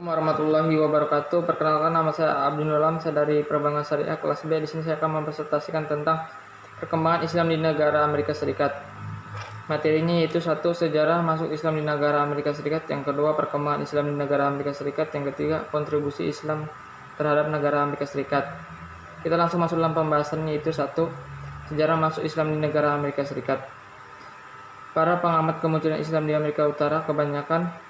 Warahmatullahi wabarakatuh. Perkenalkan, nama saya Abdul Nolam, saya dari Perbankan Syariah kelas B. Di sini saya akan mempresentasikan tentang perkembangan Islam di negara Amerika Serikat. Materinya yaitu satu, sejarah masuk Islam di negara Amerika Serikat. Yang kedua, perkembangan Islam di negara Amerika Serikat. Yang ketiga, kontribusi Islam terhadap negara Amerika Serikat. Kita langsung masuk dalam pembahasannya, yaitu satu, sejarah masuk Islam di negara Amerika Serikat. Para pengamat kemunculan Islam di Amerika Utara kebanyakan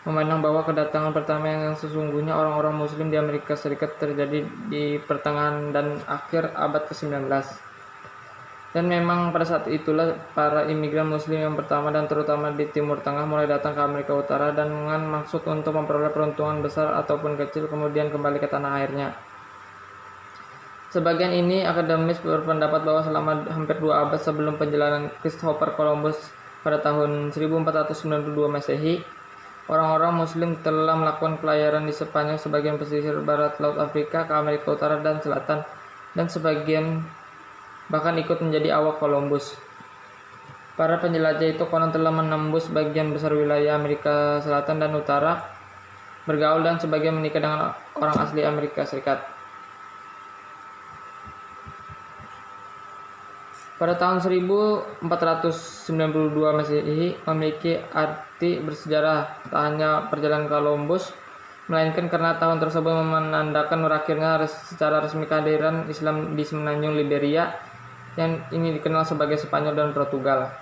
memandang bahwa kedatangan pertama yang sesungguhnya orang-orang Muslim di Amerika Serikat terjadi di pertengahan dan akhir abad ke-19. Dan memang pada saat itulah para imigran Muslim yang pertama dan terutama di Timur Tengah mulai datang ke Amerika Utara dan dengan maksud untuk memperoleh peruntungan besar ataupun kecil kemudian kembali ke tanah airnya. Sebagian ini akademis berpendapat bahwa selama hampir 2 abad sebelum perjalanan Christopher Columbus pada tahun 1492 Masehi, orang-orang Muslim telah melakukan pelayaran di sepanjang sebagian pesisir barat Laut Afrika ke Amerika Utara dan Selatan, dan sebagian bahkan ikut menjadi awak Columbus. Para penjelajah itu konon telah menembus bagian besar wilayah Amerika Selatan dan Utara, bergaul dan sebagian menikah dengan orang asli Amerika Serikat. Pada tahun 1492 Masehi memiliki arti bersejarah tak hanya perjalanan Columbus, melainkan karena tahun tersebut menandakan berakhirnya secara resmi kehadiran Islam di semenanjung Liberia yang ini dikenal sebagai Spanyol dan Portugal.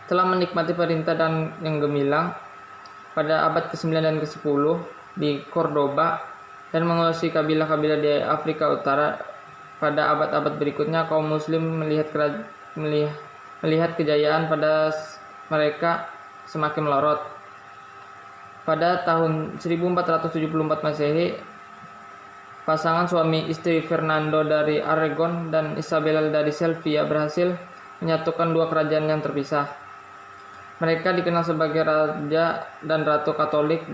Telah menikmati perintah dan yang gemilang pada abad ke-9 dan ke-10 di Cordoba dan menguasai kabilah-kabilah di Afrika Utara. Pada abad-abad berikutnya, kaum Muslim melihat kejayaan pada mereka semakin melorot. Pada tahun 1474 Masehi, pasangan suami istri Fernando dari Aragon dan Isabella dari Sevilla berhasil menyatukan dua kerajaan yang terpisah. Mereka dikenal sebagai Raja dan Ratu Katolik.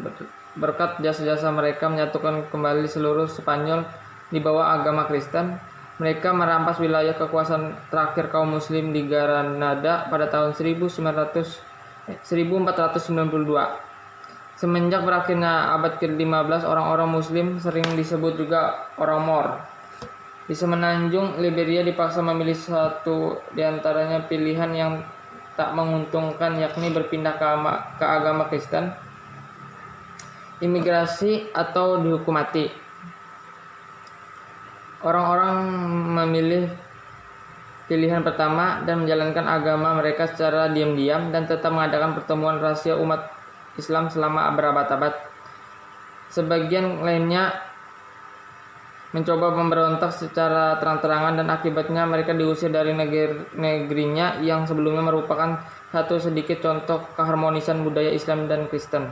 Berkat jasa-jasa mereka menyatukan kembali seluruh Spanyol di bawah agama Kristen. Mereka merampas wilayah kekuasaan terakhir kaum Muslim di Granada pada tahun 1492. Semenjak berakhirnya abad ke-15, orang-orang Muslim sering disebut juga orang Moor. Di semenanjung Liberia dipaksa memilih satu di antaranya pilihan yang tak menguntungkan, yakni berpindah ke agama Kristen, imigrasi, atau dihukum mati. Orang-orang memilih pilihan pertama dan menjalankan agama mereka secara diam-diam dan tetap mengadakan pertemuan rahasia umat Islam selama berabad-abad. Sebagian lainnya mencoba memberontak secara terang-terangan dan akibatnya mereka diusir dari negerinya yang sebelumnya merupakan satu sedikit contoh keharmonisan budaya Islam dan Kristen.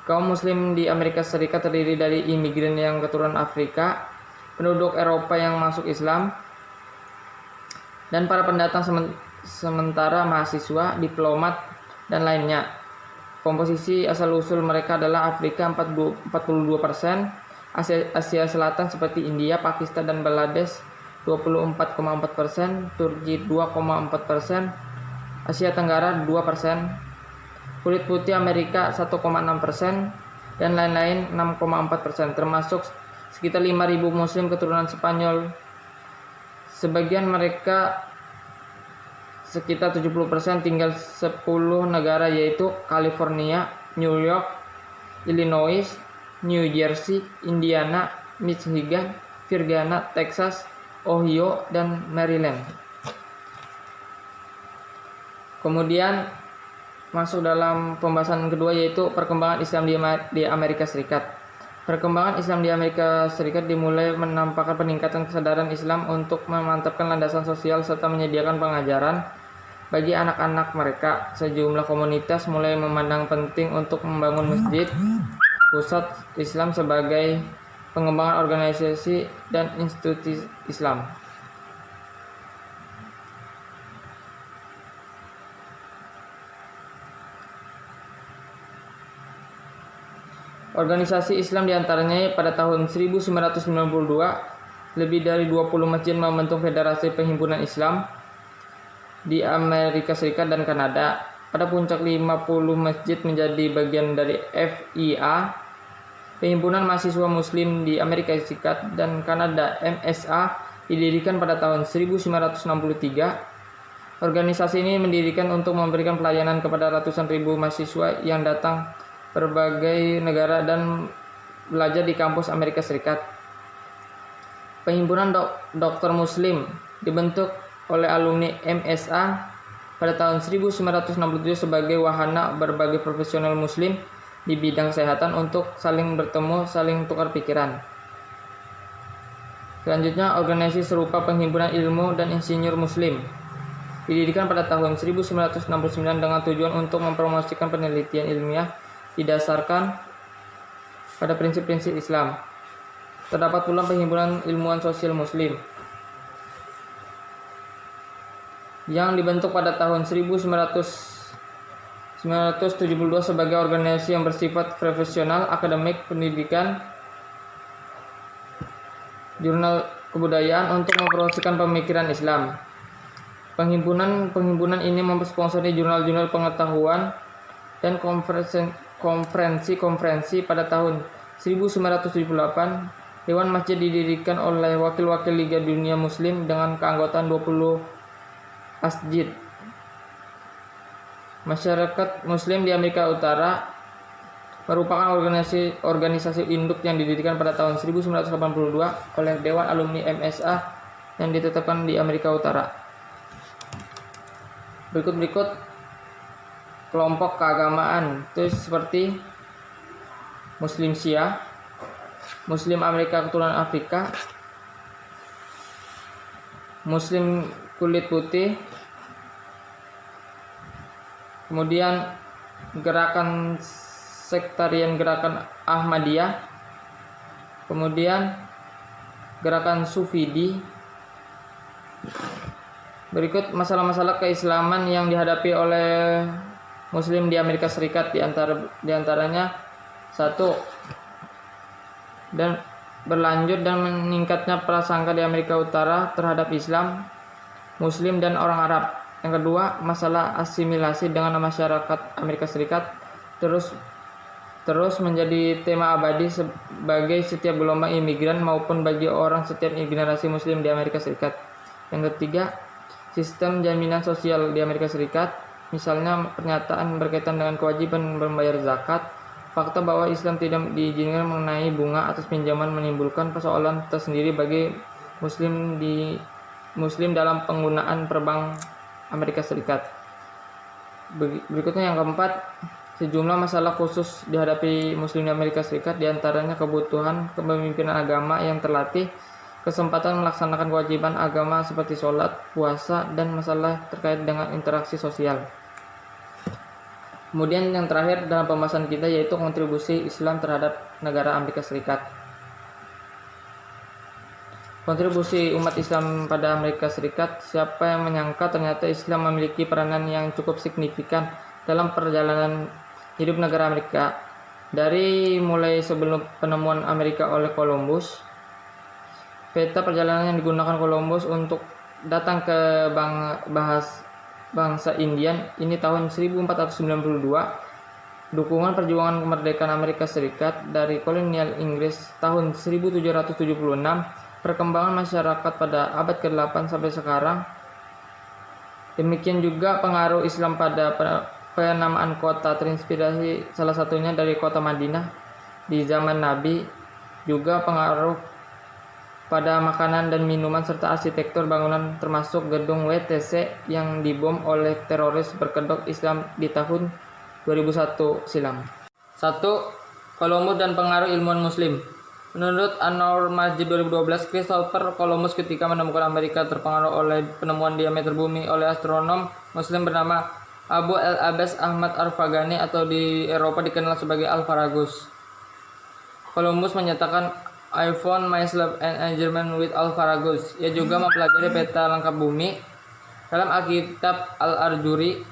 Kaum Muslim di Amerika Serikat terdiri dari imigran yang keturunan Afrika, penduduk Eropa yang masuk Islam, dan para pendatang sementara mahasiswa, diplomat, dan lainnya. Komposisi asal-usul mereka adalah Afrika 42%, Asia Selatan seperti India, Pakistan, dan Bangladesh 24,4%, Turki 2,4%, Asia Tenggara 2%, kulit putih Amerika 1,6%, dan lain-lain 6,4%, termasuk sekitar 5.000 Muslim keturunan Spanyol. Sebagian mereka sekitar 70% tinggal 10 negara, yaitu California, New York, Illinois, New Jersey, Indiana, Michigan, Virginia, Texas, Ohio, dan Maryland. Kemudian masuk dalam pembahasan kedua, yaitu perkembangan Islam di Amerika Serikat. Perkembangan Islam di Amerika Serikat dimulai menampakkan peningkatan kesadaran Islam untuk memantapkan landasan sosial serta menyediakan pengajaran bagi anak-anak mereka. Sejumlah komunitas mulai memandang penting untuk membangun masjid, pusat Islam sebagai pengembangan organisasi dan institusi Islam. Organisasi Islam diantaranya pada tahun 1992, lebih dari 20 masjid membentuk Federasi Perhimpunan Islam di Amerika Serikat dan Kanada. pada puncak 50 masjid menjadi bagian dari FIA, Perhimpunan Mahasiswa Muslim di Amerika Serikat dan Kanada MSA, didirikan pada tahun 1963. Organisasi ini mendirikan untuk memberikan pelayanan kepada ratusan ribu mahasiswa yang datang berbagai negara dan belajar di kampus Amerika Serikat. Perhimpunan Dokter Muslim dibentuk oleh alumni MSA pada tahun 1967 sebagai wahana berbagai profesional muslim di bidang kesehatan untuk saling bertemu, saling tukar pikiran. Selanjutnya, organisasi serupa Perhimpunan Ilmu dan Insinyur Muslim didirikan pada tahun 1969 dengan tujuan untuk mempromosikan penelitian ilmiah didasarkan pada prinsip-prinsip Islam. Terdapat pula Perhimpunan Ilmuwan Sosial Muslim yang dibentuk pada tahun 1972 sebagai organisasi yang bersifat profesional, akademik, pendidikan, jurnal kebudayaan untuk mempromosikan pemikiran Islam. Perhimpunan ini memsponsori jurnal-jurnal pengetahuan dan konferensi-konferensi. Pada tahun 1978, Dewan Masjid didirikan oleh wakil-wakil Liga Dunia Muslim dengan keanggotaan 20 masjid. Masyarakat Muslim di Amerika Utara merupakan organisasi induk yang didirikan pada tahun 1982 oleh Dewan Alumni MSA yang ditetapkan di Amerika Utara. Berikut kelompok keagamaan itu seperti Muslim Syiah, Muslim Amerika Keturunan Afrika, Muslim kulit putih, kemudian gerakan sektarian gerakan Ahmadiyah, kemudian gerakan Sufidi. Berikut masalah-masalah keislaman yang dihadapi oleh Muslim di Amerika Serikat, diantaranya satu, dan berlanjut dan meningkatnya prasangka di Amerika Utara terhadap Islam, Muslim, dan orang Arab. Yang kedua, masalah asimilasi dengan masyarakat Amerika Serikat terus menjadi tema abadi sebagai setiap gelombang imigran maupun bagi orang setiap generasi Muslim di Amerika Serikat. Yang ketiga, sistem jaminan sosial di Amerika Serikat, misalnya pernyataan berkaitan dengan kewajiban membayar zakat. Fakta bahwa Islam tidak diizinkan mengenai bunga atas pinjaman menimbulkan persoalan tersendiri bagi Muslim dalam penggunaan perbank Amerika Serikat. Berikutnya yang keempat, sejumlah masalah khusus dihadapi Muslim di Amerika Serikat, diantaranya kebutuhan kepemimpinan agama yang terlatih, kesempatan melaksanakan kewajiban agama seperti sholat, puasa, dan masalah terkait dengan interaksi sosial. Kemudian yang terakhir dalam pembahasan kita yaitu kontribusi Islam terhadap negara Amerika Serikat. Kontribusi umat Islam pada Amerika Serikat, siapa yang menyangka ternyata Islam memiliki peranan yang cukup signifikan dalam perjalanan hidup negara Amerika. Dari mulai sebelum penemuan Amerika oleh Columbus, peta perjalanan yang digunakan Columbus untuk datang ke bangsa Indian ini tahun 1492, dukungan perjuangan kemerdekaan Amerika Serikat dari kolonial Inggris tahun 1776, perkembangan masyarakat pada abad ke-8 sampai sekarang. Demikian juga pengaruh Islam pada penamaan kota terinspirasi salah satunya dari kota Madinah di zaman Nabi, juga pengaruh pada makanan dan minuman serta arsitektur bangunan termasuk gedung WTC yang dibom oleh teroris berkedok Islam di tahun 2001 silam. 1. Columbus dan pengaruh ilmuwan Muslim. Menurut An-Nur Majid 2012, Christopher Columbus ketika menemukan Amerika terpengaruh oleh penemuan diameter bumi oleh astronom Muslim bernama Abu al-Abbas Ahmad Al-Fagani atau di Eropa dikenal sebagai Alfaragus. Columbus menyatakan, I found myself an German with Alfaragus. Ia juga mempelajari peta lengkap bumi dalam Alkitab Al-Arjuri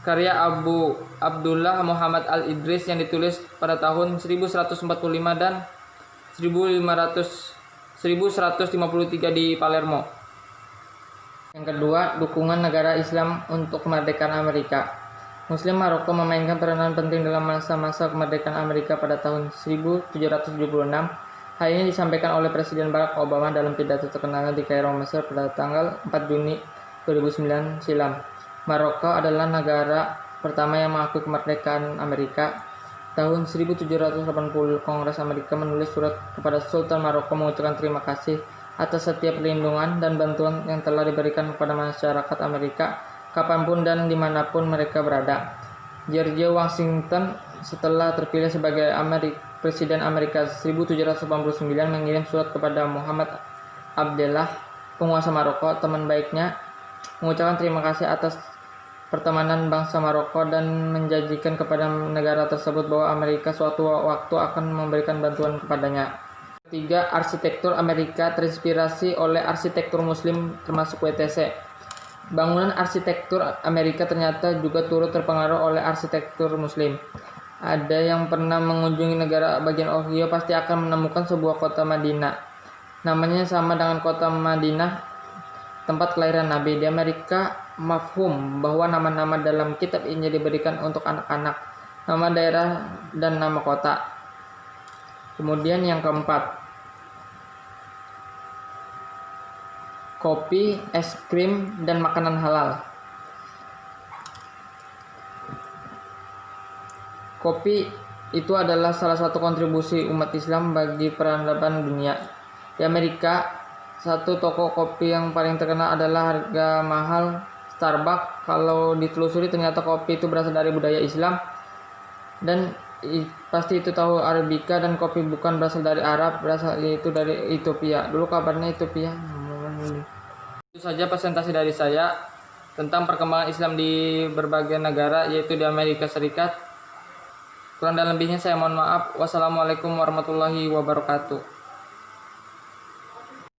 karya Abu Abdullah Muhammad Al-Idris yang ditulis pada tahun 1145 dan 1153 di Palermo. Yang kedua, dukungan negara Islam untuk kemerdekaan Amerika. Muslim Maroko memainkan peranan penting dalam masa-masa kemerdekaan Amerika pada tahun 1776. Hal ini disampaikan oleh Presiden Barack Obama dalam pidato terkenalnya di Kairo, Mesir pada tanggal 4 Juni 2009 silam. Maroko adalah negara pertama yang mengakui kemerdekaan Amerika. Tahun 1780, Kongres Amerika menulis surat kepada Sultan Maroko mengucapkan terima kasih atas setiap perlindungan dan bantuan yang telah diberikan kepada masyarakat Amerika kapanpun dan dimanapun mereka berada. George Washington setelah terpilih sebagai Presiden Amerika 1789 mengirim surat kepada Muhammad Abdullah, penguasa Maroko, teman baiknya, mengucapkan terima kasih atas pertemanan bangsa Maroko dan menjanjikan kepada negara tersebut bahwa Amerika suatu waktu akan memberikan bantuan kepadanya. Ketiga, arsitektur Amerika terinspirasi oleh arsitektur Muslim termasuk WTC. Bangunan arsitektur Amerika ternyata juga turut terpengaruh oleh arsitektur Muslim. Ada yang pernah mengunjungi negara bagian Ohio pasti akan menemukan sebuah kota Madinah. Namanya sama dengan kota Madinah, tempat kelahiran Nabi. Di Amerika, mafhum bahwa nama-nama dalam kitab Injil diberikan untuk anak-anak, nama daerah dan nama kota. Kemudian yang keempat, kopi, es krim, dan makanan halal. Kopi itu adalah salah satu kontribusi umat Islam bagi peradaban dunia. Di Amerika, satu toko kopi yang paling terkenal adalah harga mahal Starbucks. Kalau ditelusuri ternyata kopi itu berasal dari budaya Islam dan pasti itu tahu Arabica, dan kopi bukan berasal dari Arab, berasal itu dari Ethiopia. Dulu kabarnya Ethiopia. Itu saja presentasi dari saya tentang perkembangan Islam di berbagai negara, yaitu di Amerika Serikat. Kurang dan lebihnya saya mohon maaf. Wassalamualaikum warahmatullahi wabarakatuh.